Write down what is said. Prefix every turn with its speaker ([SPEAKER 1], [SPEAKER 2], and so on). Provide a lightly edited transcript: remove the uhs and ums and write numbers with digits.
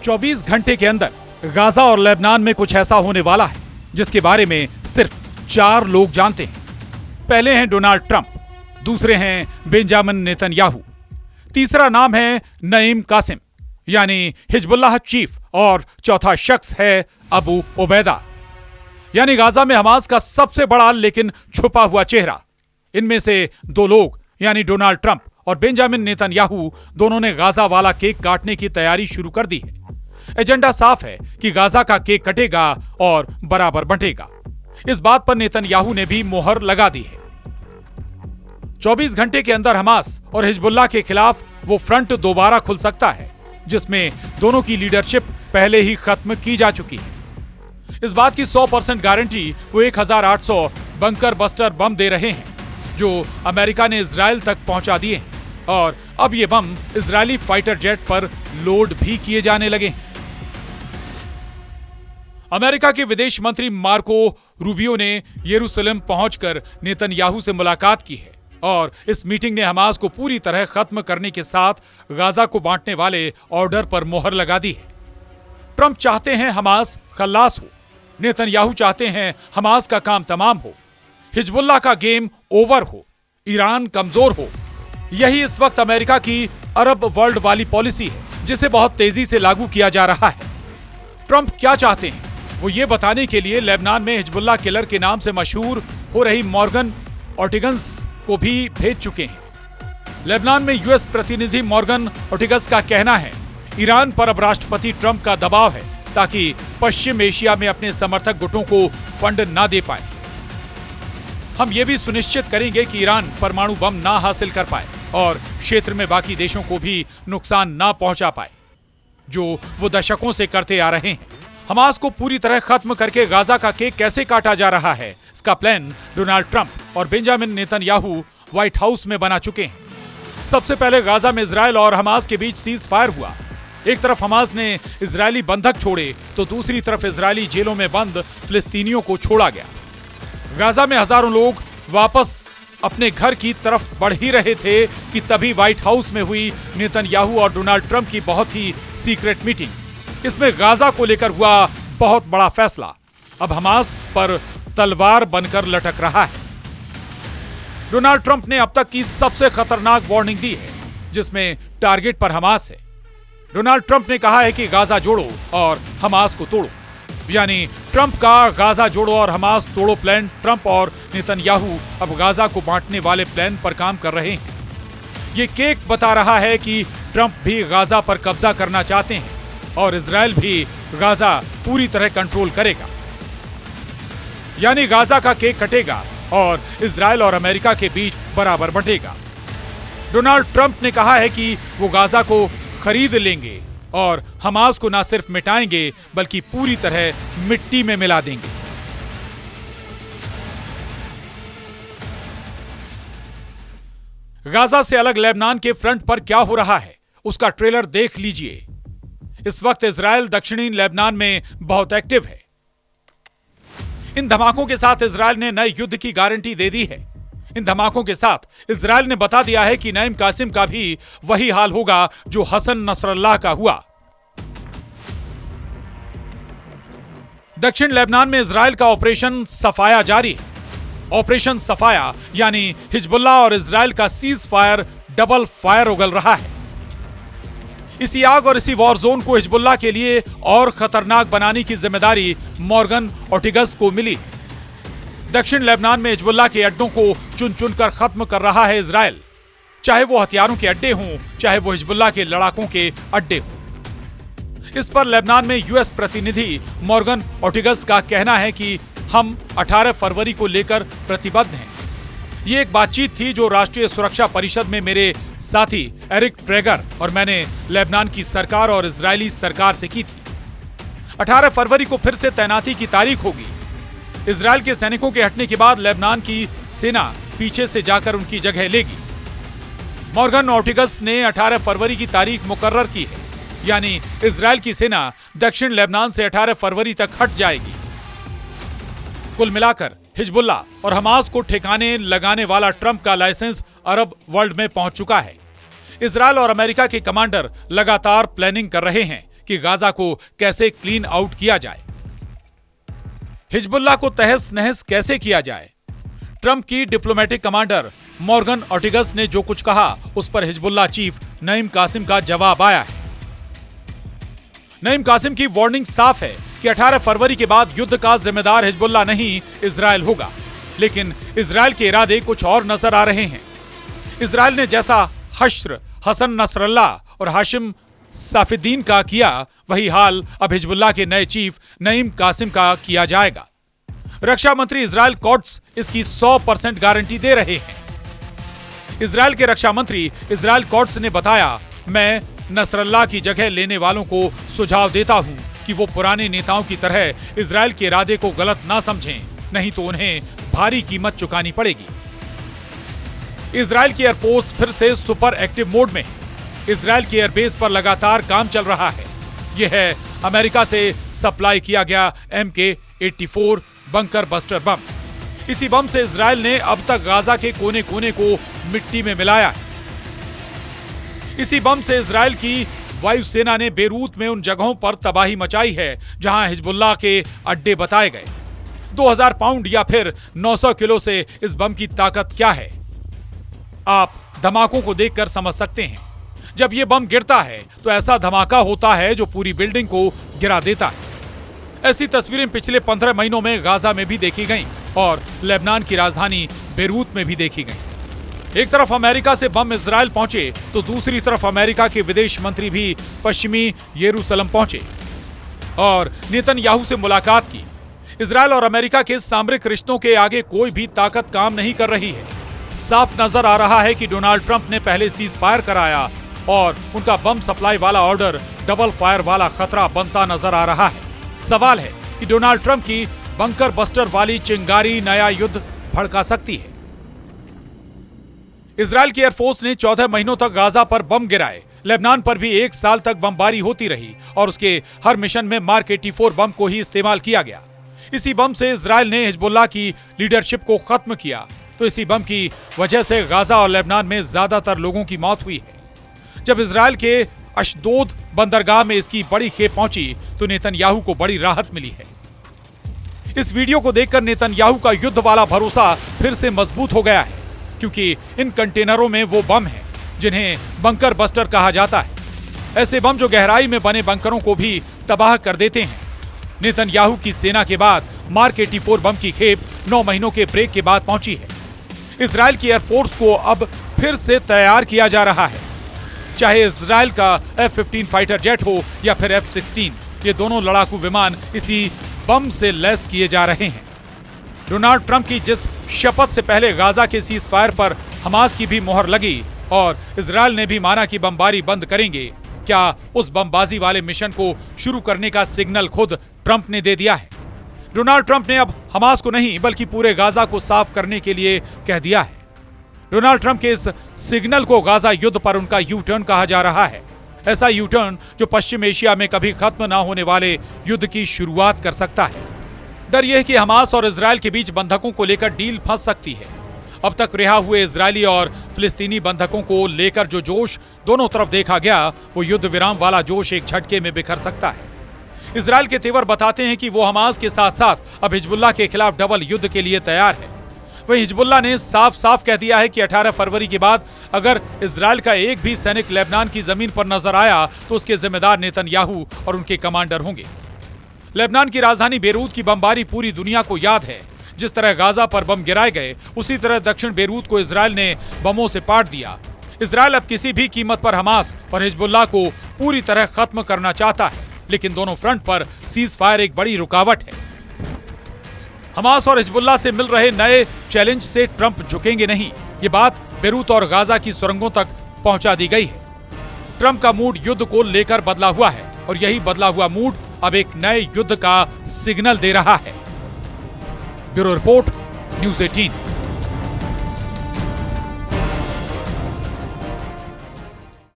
[SPEAKER 1] 24 घंटे के अंदर गाजा और लेबनान में कुछ ऐसा होने वाला है जिसके बारे में सिर्फ 4 लोग जानते हैं। पहले हैं डोनाल्ड ट्रंप, दूसरे हैं बेंजामिन नेतन्याहू, तीसरा नाम है नईम कासिम यानी हिजबुल्लाह चीफ और चौथा शख्स है अबू उबैदा यानी गाजा में हमास का सबसे बड़ा लेकिन छुपा हुआ चेहरा। इनमें से 2 लोग यानी डोनाल्ड ट्रंप और बेंजामिन नेतन्याहू दोनों ने गाजा वाला केक काटने की तैयारी शुरू कर दी है। एजेंडा साफ है कि गाजा का केक कटेगा और बराबर बंटेगा। इस बात पर नेतन्याहू ने भी मोहर लगा दी है। 24 घंटे के अंदर हमास और हिजबुल्लाह के खिलाफ वो फ्रंट दोबारा खुल सकता है जिसमें दोनों की लीडरशिप पहले ही खत्म की जा चुकी है। इस बात की 100% गारंटी वो 1800 बंकर बस्टर बम दे रहे हैं जो अमेरिका ने इजराइल तक पहुंचा दिए हैं और अब ये बम इजरायली फाइटर जेट पर लोड भी किए जाने लगे हैं। अमेरिका के विदेश मंत्री मार्को रूबियो ने यरूशलेम पहुंचकर नेतन्याहू से मुलाकात की है और इस मीटिंग ने हमास को पूरी तरह खत्म करने के साथ गाजा को बांटने वाले ऑर्डर पर मोहर लगा दी है। ट्रंप चाहते हैं हमास खल्लास हो, नेतन्याहू चाहते हैं हमास का काम तमाम हो, हिजबुल्लाह का गेम ओवर हो, ईरान कमजोर हो। यही इस वक्त अमेरिका की अरब वर्ल्ड वाली पॉलिसी है जिसे बहुत तेजी से लागू किया जा रहा है। ट्रंप क्या चाहते हैं वो ये बताने के लिए लेबनान में हिजबुल्लाह किलर के नाम से मशहूर हो रही मॉर्गन ओर्टिगस को भी भेज चुके हैं। लेबनान में यूएस प्रतिनिधि मॉर्गन ओर्टिगस का कहना है ईरान पर अब राष्ट्रपति ट्रंप का दबाव है ताकि पश्चिम एशिया में अपने समर्थक गुटों को फंड ना दे पाए। हम ये भी सुनिश्चित करेंगे कि ईरान परमाणु बम ना हासिल कर पाए और क्षेत्र में बाकी देशों को भी नुकसान ना पहुंचा पाए जो वो दशकों से करते आ रहे हैं। हमास को पूरी तरह खत्म करके गाजा का केक कैसे काटा जा रहा है, इसका प्लान डोनाल्ड ट्रंप और बेंजामिन नेतन्याहू व्हाइट हाउस में बना चुके हैं। सबसे पहले गाजा में इजरायल और हमास के बीच सीज फायर हुआ। एक तरफ हमास ने इजरायली बंधक छोड़े तो दूसरी तरफ इजरायली जेलों में बंद फिलिस्तीनियों को छोड़ा गया। गाजा में हजारों लोग वापस अपने घर की तरफ बढ़ ही रहे थे कि तभी व्हाइट हाउस में हुई नेतन्याहू और डोनाल्ड ट्रंप की बहुत ही सीक्रेट मीटिंग। इसमें गाजा को लेकर हुआ बहुत बड़ा फैसला अब हमास पर तलवार बनकर लटक रहा है। डोनाल्ड ट्रंप ने अब तक की सबसे खतरनाक वार्निंग दी है जिसमें टारगेट पर हमास है। डोनाल्ड ट्रंप ने कहा है कि गाजा जोड़ो और हमास को तोड़ो, यानी ट्रंप का गाजा जोड़ो और हमास तोड़ो प्लान। ट्रंप और नेतन्याहू अब गाजा को बांटने वाले प्लान पर काम कर रहे हैं। ये केक बता रहा है कि ट्रंप भी गाजा पर कब्जा करना चाहते हैं और इजरायल भी गाजा पूरी तरह कंट्रोल करेगा, यानी गाजा का केक कटेगा और इजरायल और अमेरिका के बीच बराबर बंटेगा। डोनाल्ड ट्रंप ने कहा है कि वो गाजा को खरीद लेंगे और हमास को न सिर्फ मिटाएंगे बल्कि पूरी तरह मिट्टी में मिला देंगे। गाजा से अलग लेबनान के फ्रंट पर क्या हो रहा है उसका ट्रेलर देख लीजिए। इस वक्त इजरायल दक्षिणी लेबनान में बहुत एक्टिव है। इन धमाकों के साथ इजरायल ने नए युद्ध की गारंटी दे दी है। इन धमाकों के साथ इजरायल ने बता दिया है कि नईम कासिम का भी वही हाल होगा जो हसन नसरल्लाह का हुआ। दक्षिण लेबनान में इजरायल का ऑपरेशन सफाया जारी है। ऑपरेशन सफाया यानी हिजबुल्लाह और इजरायल का सीज फायर डबल फायर उगल रहा है। इसी आग और इसी वॉर जोन को हिजबुल्लाह के लिए और खतरनाक बनाने की जिम्मेदारी मॉर्गन ओर्टिगस को मिली। दक्षिण लेबनान में हिजबुल्लाह के अड्डों को चुन चुनकर खत्म कर रहा है इजरायल, चाहे वो हथियारों के अड्डे हों चाहे वो हिजबुल्लाह के लड़ाकों के अड्डे हों। इस पर लेबनान में यूएस प्रतिनिधि मॉर्गन ओर्टिगस का कहना है कि हम 18 फरवरी को लेकर प्रतिबद्ध हैं। ये एक बातचीत थी जो राष्ट्रीय सुरक्षा परिषद में मेरे साथी एरिक ट्रेगर और मैंने लेबनान की सरकार और इजरायली सरकार से की थी। 18 फरवरी को फिर से तैनाती की तारीख होगी। इजरायल के सैनिकों के हटने के बाद लेबनान की सेना पीछे से जाकर उनकी जगह लेगी। मॉर्गन ओर्टिगस ने 18 फरवरी की तारीख मुकर्रर की है, यानी इजरायल की सेना दक्षिण लेबनान से 18 फरवरी तक हट जाएगी। कुल मिलाकर हिजबुल्लाह और हमास को ठिकाने लगाने वाला ट्रंप का लाइसेंस अरब वर्ल्ड में पहुंच चुका है। इजरायल और अमेरिका के कमांडर लगातार प्लानिंग कर रहे हैं कि गाजा को कैसे क्लीन आउट किया जाए, हिजबुल्लाह को तहस नहस कैसे किया जाए। ट्रंप की डिप्लोमेटिक कमांडर मॉर्गन ऑर्टिगस ने जो कुछ कहा उस पर हिजबुल्लाह चीफ नईम कासिम का जवाब आया है। नईम कासिम की वार्निंग साफ है कि 18 फरवरी के बाद युद्ध का जिम्मेदार हिजबुल्लाह नहीं, इजराइल होगा। लेकिन इजराइल के इरादे कुछ और नजर आ रहे हैं। इजराइल ने जैसा हश्र हसन नसरल्लाह और हाशिम साफिद्दीन का किया, वही हाल अब हिजबुल्लाह के नए चीफ नईम कासिम का किया जाएगा। रक्षा मंत्री इजराइल कॉट्स इसकी 100% गारंटी दे रहे हैं। इजराइल के रक्षा मंत्री इजराइल कॉट्स ने बताया, मैं नसरल्लाह की जगह लेने वालों को सुझाव देता हूं कि वो पुराने नेताओं की तरह इजराइल के इरादे को गलत ना समझें, नहीं तो उन्हें भारी कीमत चुकानी पड़ेगी। इजराइल की एयरफोर्स फिर से सुपर एक्टिव मोड में है। इजराइल की एयरबेस पर लगातार काम चल रहा है। यह है अमेरिका से सप्लाई किया गया MK-84 बंकर बस्टर बम। इसी बम से इजराइल ने अब तक गाजा के कोने कोने को मिट्टी में मिलाया है। इसी बम से इजराइल की वायुसेना ने बेरूत में उन जगहों पर तबाही मचाई है जहां हिजबुल्लाह के अड्डे बताए गए। 2000 पाउंड या फिर 900 किलो से इस बम की ताकत क्या है, आप धमाकों को देखकर समझ सकते हैं। जब यह बम गिरता है तो ऐसा धमाका होता है जो पूरी बिल्डिंग को गिरा देता है। ऐसी तस्वीरें पिछले 15 महीनों में गाजा में भी देखी गईं और लेबनान की राजधानी बेरूत में भी देखी गईं। एक तरफ अमेरिका से बम इजराइल पहुंचे तो दूसरी तरफ अमेरिका के विदेश मंत्री भी पश्चिमी यरूशलेम पहुंचे और नेतन्याहू से मुलाकात की। इजराइल और अमेरिका के सामरिक रिश्तों के आगे कोई भी ताकत काम नहीं कर रही है। साफ नजर आ रहा है कि डोनाल्ड ट्रंप ने पहले सीज फायर कराया और उनका बम सप्लाई वाला ऑर्डर डबल फायर वाला खतरा बनता नजर आ रहा है। सवाल है कि डोनाल्ड ट्रंप की बंकर बस्टर वाली चिंगारी नया युद्ध भड़का सकती है। इजराइल की एयरफोर्स ने 14 महीनों तक गाजा पर बम गिराए। लेबनान पर भी 1 साल तक बमबारी होती रही और उसके हर मिशन में मार्क 84 बम को ही इस्तेमाल किया गया। इसी बम से इजराइल ने हिजबुल्लाह की लीडरशिप को खत्म किया। तो इसी बम की वजह से गाजा और लेबनान में ज्यादातर लोगों की मौत हुई है। जब इजराइल के अशदोद बंदरगाह में इसकी बड़ी खेप पहुंची तो नेतन्याहू को बड़ी राहत मिली है। इस वीडियो को देखकर नेतन्याहू का युद्ध वाला भरोसा फिर से मजबूत हो गया है, क्योंकि इन कंटेनरों में वो बम है जिन्हें बंकर बस्टर कहा जाता है। ऐसे बम जो गहराई में बने बंकरों को भी तबाह कर देते हैं। नेतन्याहू की सेना के बाद मार्क 84 बम की खेप 9 महीनों के ब्रेक के बाद पहुंची है। इजराइल की एयरफोर्स को अब फिर से तैयार किया जा रहा है। चाहे इजराइल का F-15 फाइटर जेट हो या फिर F-16, ये दोनों लड़ाकू विमान इसी बम से लैस किए जा रहे हैं। डोनाल्ड ट्रंप की जिस शपथ से पहले गाजा के सीज फायर पर हमास की भी मोहर लगी और इजराइल ने भी माना कि बमबारी बंद करेंगे, क्या उस बमबाजी वाले मिशन को शुरू करने का सिग्नल खुद ट्रंप ने दे दिया है? डोनाल्ड ट्रंप ने अब हमास को नहीं बल्कि पूरे गाजा को साफ करने के लिए कह दिया है। डोनाल्ड ट्रंप के इस सिग्नल को गाजा युद्ध पर उनका यू टर्न कहा जा रहा है। ऐसा यू टर्न जो पश्चिम एशिया में कभी खत्म ना होने वाले युद्ध की शुरुआत कर सकता है। डर यह है कि हमास और इजराइल के बीच बंधकों को लेकर डील फंस सकती है। अब तक रिहा हुए इजरायली और फिलिस्तीनी बंधकों को लेकर जो जोश दोनों तरफ देखा गया, वो युद्ध विराम वाला जोश एक झटके में बिखर सकता है। इजराइल के तेवर बताते हैं कि वो हमास के साथ साथ अब हिजबुल्लाह के खिलाफ डबल युद्ध के लिए तैयार है। वहीं हिजबुल्लाह ने साफ साफ कह दिया है कि 18 फरवरी के बाद अगर इजराइल का एक भी सैनिक लेबनान की जमीन पर नजर आया तो उसके जिम्मेदार नेतन्याहू और उनके कमांडर होंगे। लेबनान की राजधानी बेरूत की बमबारी पूरी दुनिया को याद है। जिस तरह गाजा पर बम गिराए गए, उसी तरह दक्षिण बेरूत को इजराइल ने बमों से पाट दिया। इजराइल अब किसी भी कीमत पर हमास और हिजबुल्लाह को पूरी तरह खत्म करना चाहता है, लेकिन दोनों फ्रंट पर सीज फायर एक बड़ी रुकावट है। हमास और हिजबुल्लाह से मिल रहे नए चैलेंज से ट्रंप झुकेंगे नहीं, ये बात बेरूत और गाजा की सुरंगों तक पहुंचा दी गई है। ट्रंप का मूड युद्ध को लेकर बदला हुआ है और यही बदला हुआ मूड अब एक नए युद्ध का सिग्नल दे रहा है। Bureau report, news 18।